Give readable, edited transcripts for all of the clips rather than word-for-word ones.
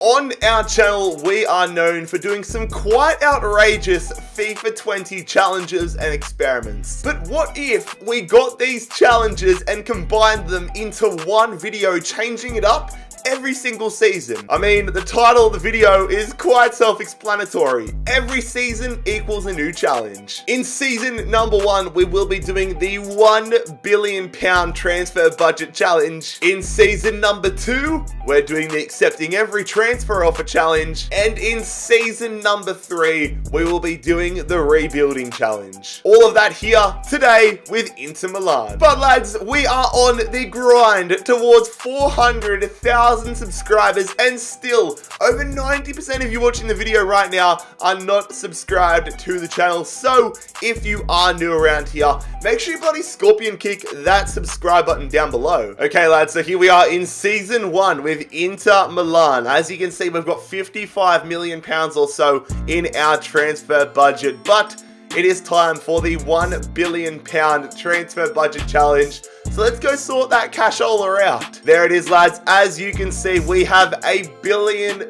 On our channel, we are known for doing some quite outrageous FIFA 20 challenges and experiments. But what if we got these challenges and combined them into one video, changing it up every single season? I mean, the title of the video is quite self-explanatory. Every season equals a new challenge. In season number 1, we will be doing the £1 billion transfer budget challenge. In season number 2, we're doing the accepting every transfer offer challenge. And in season number 3, we will be doing the rebuilding challenge. All of that here today with Inter Milan. But lads, we are on the grind towards 400,000 subscribers, and still over 90% of you watching the video right now are not subscribed to the channel. So if you are new around here, make sure you bloody scorpion kick that subscribe button down below. Okay lads, so here we are in season 1 with Inter Milan. As you can see, we've got £55 million or so in our transfer budget, but it is time for the £1 billion transfer budget challenge. So let's go sort that cashola out. There it is, lads. As you can see, we have £1 billion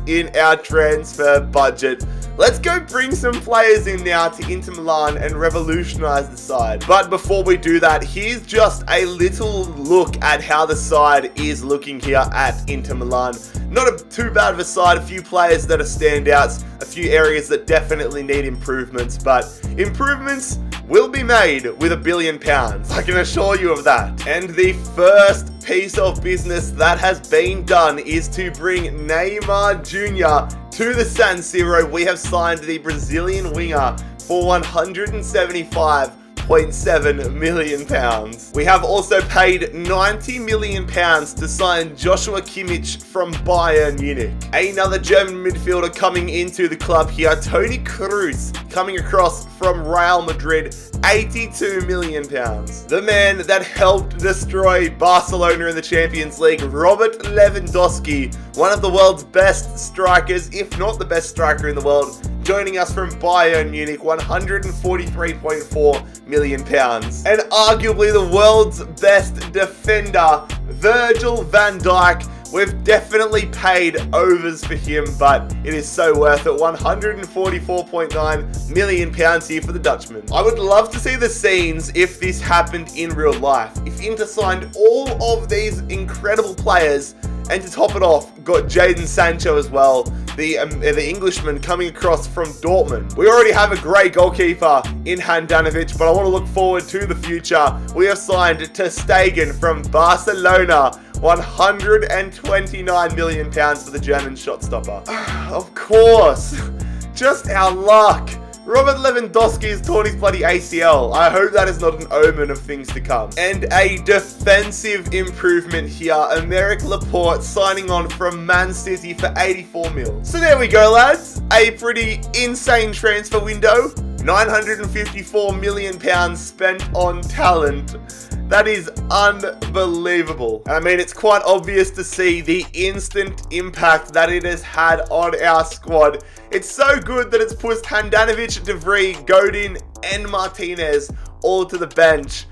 in our transfer budget. Let's go bring some players in now to Inter Milan and revolutionize the side. But before we do that, here's just a little look at how the side is looking here at Inter Milan. Not too bad of a side, a few players that are standouts, a few areas that definitely need improvements, but improvements will be made with £1 billion. I can assure you of that. And the first piece of business that has been done is to bring Neymar Jr. to the San Siro. We have signed the Brazilian winger for £175.7 million. We have also paid £90 million to sign Joshua Kimmich from Bayern Munich. Another German midfielder coming into the club here, Toni Kroos, coming across from Real Madrid, £82 million. The man that helped destroy Barcelona in the Champions League, Robert Lewandowski, one of the world's best strikers, if not the best striker in the world, joining us from Bayern Munich, £143.4 million. And arguably the world's best defender, Virgil van Dijk. We've definitely paid overs for him, but it is so worth it. £144.9 million here for the Dutchman. I would love to see the scenes if this happened in real life. If Inter signed all of these incredible players, and to top it off, got Jadon Sancho as well, the Englishman coming across from Dortmund. We already have a great goalkeeper in Handanovic, but I want to look forward to the future. We have signed Ter Stegen from Barcelona, £129 million for the German shot stopper. Of course, just our luck. Robert Lewandowski has torn his bloody ACL. I hope that is not an omen of things to come. And a defensive improvement here. Aymeric Laporte signing on from Man City for 84 mil. So there we go, lads. A pretty insane transfer window. £954 million spent on talent. That is unbelievable. I mean, it's quite obvious to see the instant impact that it has had on our squad. It's so good that it's pushed Handanovic, De Vrij, Godin, and Martinez all to the bench.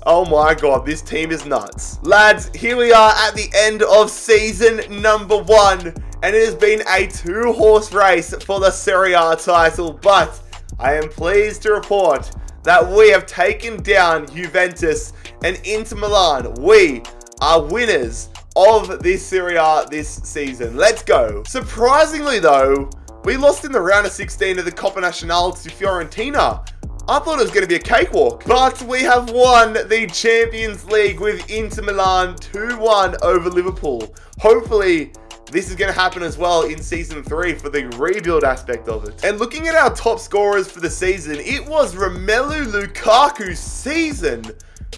Oh my god, this team is nuts. Lads, here we are at the end of season number 1, and it has been a 2-horse race for the Serie A title, but I am pleased to report that we have taken down Juventus and Inter Milan. We are winners of this Serie A this season. Let's go. Surprisingly though, we lost in the round of 16 of the Coppa Nazionale to Fiorentina. I thought it was going to be a cakewalk, but we have won the Champions League with Inter Milan 2-1 over Liverpool. Hopefully, this is going to happen as well in season 3 for the rebuild aspect of it. And looking at our top scorers for the season, it was Romelu Lukaku's season.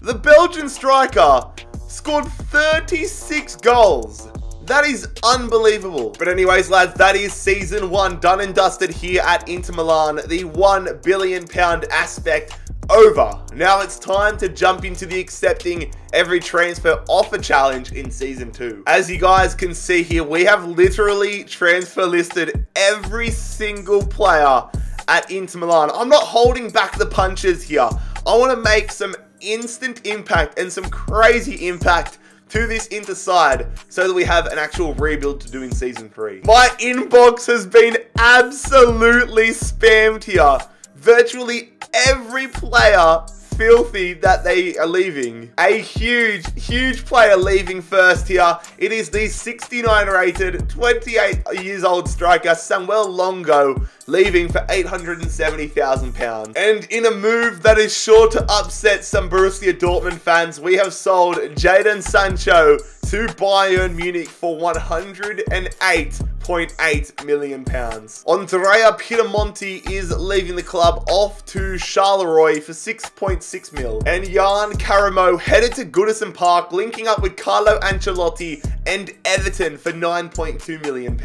The Belgian striker scored 36 goals. That is unbelievable. But anyways, lads, that is season 1 done and dusted here at Inter Milan. The £1 billion aspect over. Now it's time to jump into the accepting every transfer offer challenge in season 2. As you guys can see here, we have literally transfer listed every single player at Inter Milan. I'm not holding back the punches here. I want to make some instant impact and some crazy impact to this Inter side so that we have an actual rebuild to do in Season 3. My inbox has been absolutely spammed here. Virtually every player filthy that they are leaving. A huge player leaving first here. It is the 69 rated, 28 years old striker Samuel Longo leaving for £870,000. And in a move that is sure to upset some Borussia Dortmund fans, we have sold Jadon Sancho to Bayern Munich for £108.8 million. Andrea Piemonte is leaving the club off to Charleroi for 6.6 mil. And Jan Karamo headed to Goodison Park, linking up with Carlo Ancelotti and Everton for £9.2 million.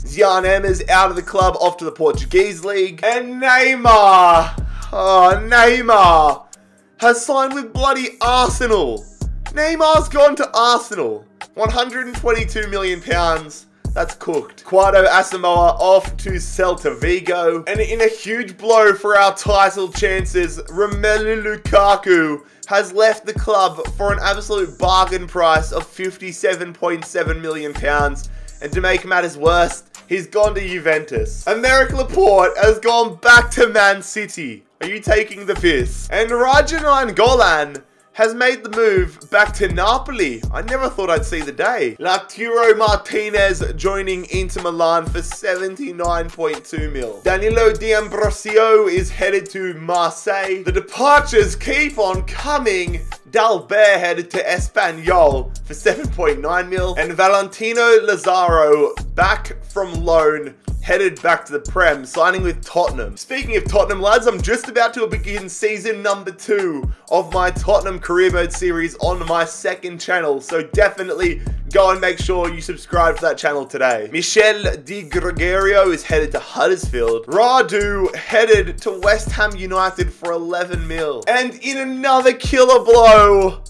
Jan M is out of the club, off to the Portuguese league. And Neymar, Neymar has signed with bloody Arsenal. Neymar's gone to Arsenal. £122 million. That's cooked. Quado Asamoah off to Celta Vigo. And in a huge blow for our title chances, Romelu Lukaku has left the club for an absolute bargain price of £57.7 million. And to make matters worse, he's gone to Juventus. Aymeric Laporte has gone back to Man City. Are you taking the piss? And Raja Nainggolan has made the move back to Napoli. I never thought I'd see the day. Lautaro Martinez joining Inter Milan for 79.2 mil. Danilo D'Ambrosio is headed to Marseille. The departures keep on coming. Dalbert headed to Espanyol for 7.9 mil. And Valentino Lazaro back from loan, headed back to the Prem, signing with Tottenham. Speaking of Tottenham, lads, I'm just about to begin season number 2 of my Tottenham Career Mode series on my second channel, so definitely go and make sure you subscribe to that channel today. Michel Di Gregorio is headed to Huddersfield. Radu headed to West Ham United for 11 mil. And in another killer blow,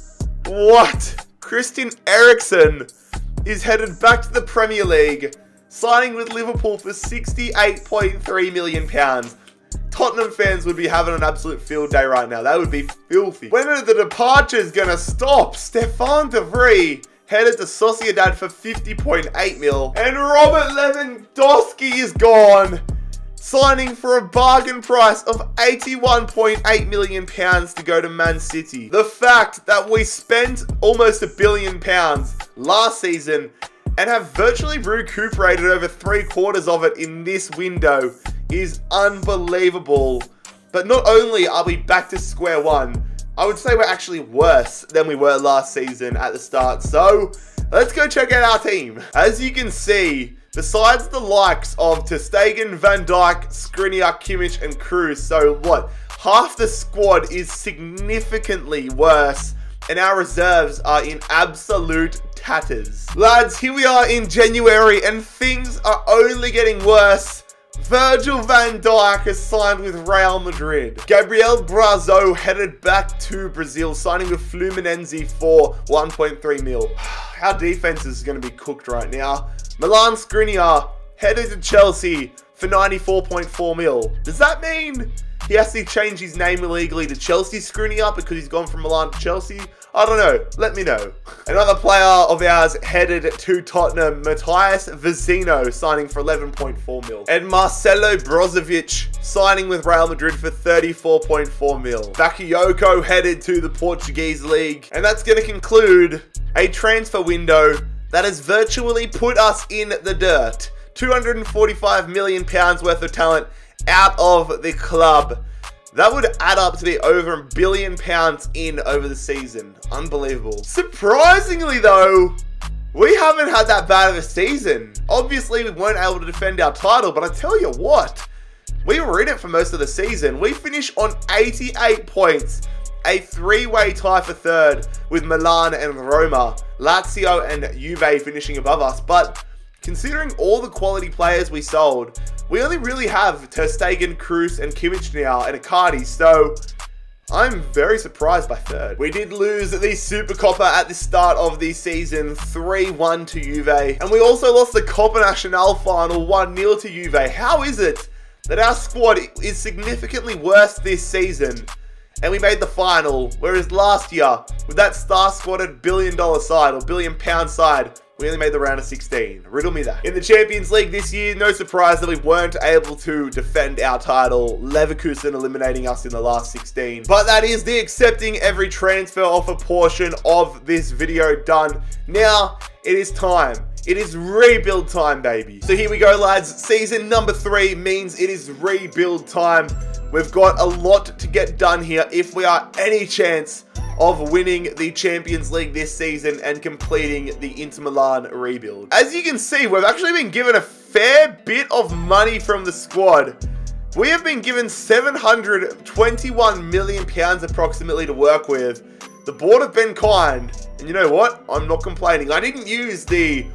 what? Christian Eriksen is headed back to the Premier League, signing with Liverpool for £68.3 million. Tottenham fans would be having an absolute field day right now. That would be filthy. When are the departures gonna stop? Stefan de Vrij headed to Sociedad for 50.8 mil. And Robert Lewandowski is gone, signing for a bargain price of £81.8 million to go to Man City. The fact that we spent almost £1 billion last season and have virtually recuperated over 3/4 of it in this window is unbelievable. But not only are we back to square one, I would say we're actually worse than we were last season at the start. So let's go check out our team. As you can see, besides the likes of ter Stegen, Van Dijk, Skriniar, Kimmich, and Kroos, so what? Half the squad is significantly worse, and our reserves are in absolute tatters. Lads, here we are in January, and things are only getting worse. Virgil van Dijk has signed with Real Madrid. Gabriel Brazo headed back to Brazil, signing with Fluminense for 1.3 mil. Our defense is going to be cooked right now. Milan Skriniar headed to Chelsea for 94.4 mil. Does that mean he has to change his name illegally to Chelsea Skriniar because he's gone from Milan to Chelsea? I don't know. Let me know. Another player of ours headed to Tottenham, Matthias Vecino, signing for 11.4 mil. And Marcelo Brozovic signing with Real Madrid for 34.4 mil. Bakayoko headed to the Portuguese league. And that's going to conclude a transfer window that has virtually put us in the dirt. £245 million worth of talent out of the club. That would add up to be over £1 billion in over the season. Unbelievable. Surprisingly though, we haven't had that bad of a season. Obviously we weren't able to defend our title, but I tell you what, we were in it for most of the season. We finished on 88 points, a 3-way tie for third with Milan and Roma, Lazio and Juve finishing above us. But considering all the quality players we sold, we only really have ter Stegen, Kroos, and Kimmich now, and Icardi, so I'm very surprised by third. We did lose the Super Coppa at the start of the season, 3-1 to Juve, and we also lost the Coppa Nacional final 1-0 to Juve. How is it that our squad is significantly worse this season, and we made the final. Whereas last year, with that star-squatted billion-dollar side, or billion-pound side, we only made the round of 16. Riddle me that. In the Champions League this year, no surprise that we weren't able to defend our title. Leverkusen eliminating us in the last 16. But that is the accepting every transfer offer portion of this video done. Now, it is time. It is rebuild time, baby. So here we go, lads. Season number 3 means it is rebuild time. We've got a lot to get done here if we are any chance of winning the Champions League this season and completing the Inter Milan rebuild. As you can see, we've actually been given a fair bit of money from the squad. We have been given £721 million approximately to work with. The board have been kind, and you know what? I'm not complaining. I didn't use the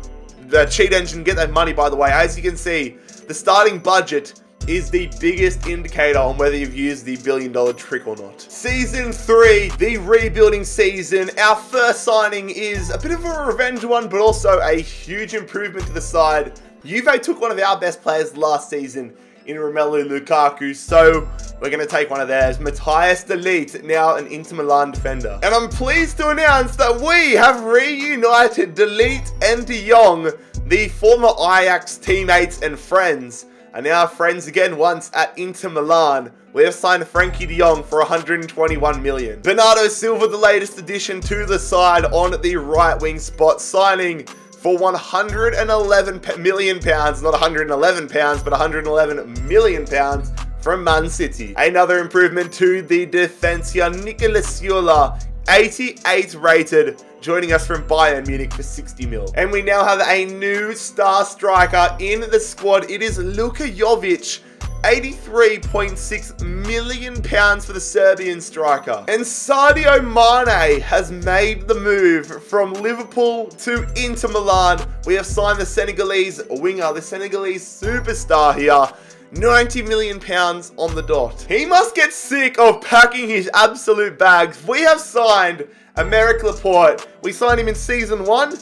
cheat engine to get that money, by the way. As you can see, the starting budget is the biggest indicator on whether you've used the billion-dollar trick or not. Season 3, the rebuilding season. Our first signing is a bit of a revenge one, but also a huge improvement to the side. Juve took one of our best players last season in Romelu Lukaku, so we're going to take one of theirs. Matthias de Ligt, now an Inter Milan defender. And I'm pleased to announce that we have reunited de Ligt and De Jong, the former Ajax teammates and friends, are now friends again once at Inter Milan. We have signed Frankie de Jong for 121 million. Bernardo Silva, the latest addition to the side on the right wing spot, signing for 111 million pounds, not 111 pounds, but 111 million pounds from Man City. Another improvement to the defense here, Nicolas Sula, 88 rated, joining us from Bayern Munich for 60 mil. And we now have a new star striker in the squad. It is Luka Jovic, 83.6 million pounds for the Serbian striker. And Sadio Mane has made the move from Liverpool to Inter Milan. We have signed the Senegalese winger, the Senegalese superstar here. 90 million pounds on the dot. He must get sick of packing his absolute bags. We have signed Aymeric Laporte. We signed him in season 1,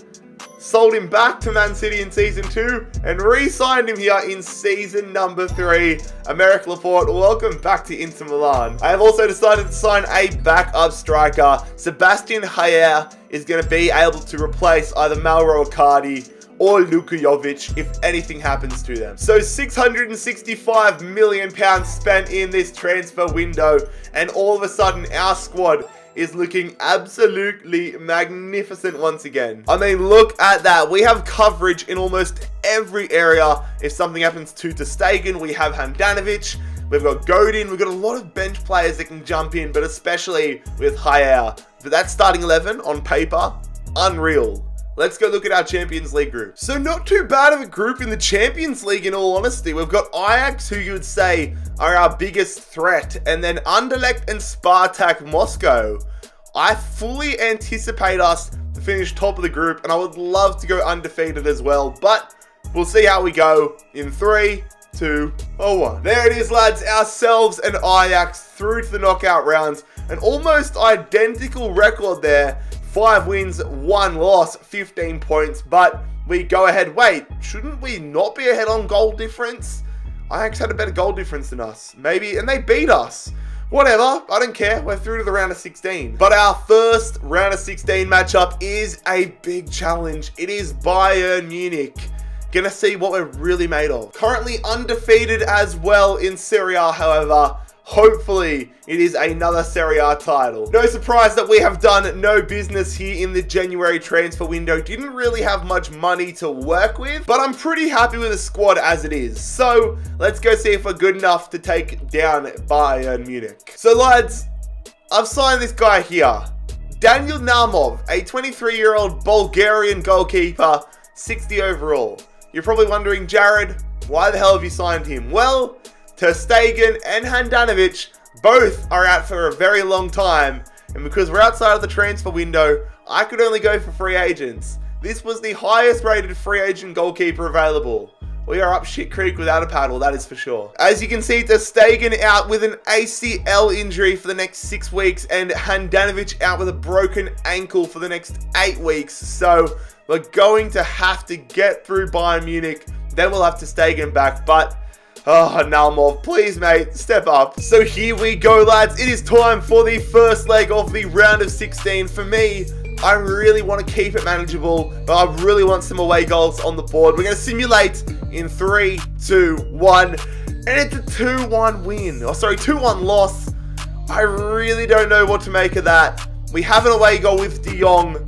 sold him back to Man City in season 2, and re-signed him here in season number 3. Aymeric Laporte, welcome back to Inter Milan. I have also decided to sign a backup striker. Sebastian Haller is going to be able to replace either Mauro Icardi or Luka Jovic if anything happens to them. So £665 million spent in this transfer window, and all of a sudden our squad is looking absolutely magnificent once again. I mean, look at that. We have coverage in almost every area. If something happens to Ter Stegen, we have Handanovic, we've got Godin, we've got a lot of bench players that can jump in, but especially with Haller. But that starting 11 on paper, unreal. Let's go look at our Champions League group. So not too bad of a group in the Champions League, in all honesty. We've got Ajax, who you would say are our biggest threat, and then Anderlecht and Spartak Moscow. I fully anticipate us to finish top of the group, and I would love to go undefeated as well, but we'll see how we go in 3, 2, or 1. There it is, lads. Ourselves and Ajax through to the knockout rounds. An almost identical record there. 5 wins, 1 loss, 15 points, but we go ahead. Wait, shouldn't we not be ahead on goal difference? Ajax had a better goal difference than us, maybe, and they beat us. Whatever, I don't care. We're through to the round of 16. But our first round of 16 matchup is a big challenge. It is Bayern Munich. Gonna see what we're really made of. Currently undefeated as well in Serie A, however. Hopefully, it is another Serie A title. No surprise that we have done no business here in the January transfer window. Didn't really have much money to work with, but I'm pretty happy with the squad as it is. So, let's go see if we're good enough to take down Bayern Munich. So, lads, I've signed this guy here. Daniel Naumov, a 23-year-old Bulgarian goalkeeper, 60 overall. You're probably wondering, Jared, why the hell have you signed him? Well, Ter Stegen and Handanovic both are out for a very long time, and because we're outside of the transfer window, I could only go for free agents. This was the highest rated free agent goalkeeper available. We are up shit creek without a paddle, that is for sure. As you can see, Ter Stegen out with an ACL injury for the next 6 weeks, and Handanovic out with a broken ankle for the next 8 weeks. So we're going to have to get through Bayern Munich, then we'll have Ter Stegen back, but Oh, Nalmov, please, mate, step up. So here we go, lads. It is time for the first leg of the round of 16. For me, I really want to keep it manageable, but I really want some away goals on the board. We're going to simulate in 3, 2, 1, and it's a 2-1 win. Oh, sorry, 2-1 loss. I really don't know what to make of that. We have an away goal with De Jong.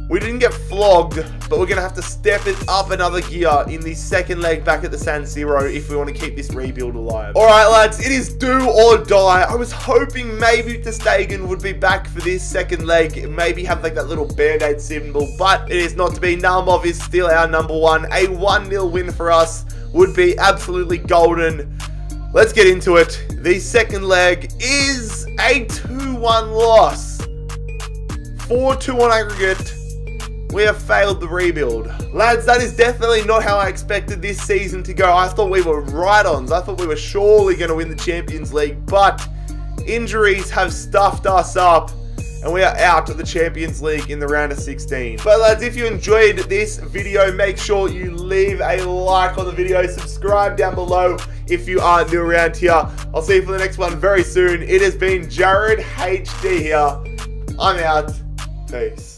We didn't get flogged, but we're going to have to step it up another gear in the second leg back at the San Siro if we want to keep this rebuild alive. Alright, lads, it is do or die. I was hoping maybe Ter Stegen would be back for this second leg, maybe have like that little band-aid symbol, but it is not to be. Nalmov is still our number one. A 1-0 win for us would be absolutely golden. Let's get into it. The second leg is a 2-1 loss. 4-2 on aggregate. We have failed the rebuild. Lads, that is definitely not how I expected this season to go. I thought we were right-ons. I thought we were surely going to win the Champions League, but injuries have stuffed us up, and we are out of the Champions League in the round of 16. But lads, if you enjoyed this video, make sure you leave a like on the video. Subscribe down below if you are new around here. I'll see you for the next one very soon. It has been Jared HD here. I'm out. Peace.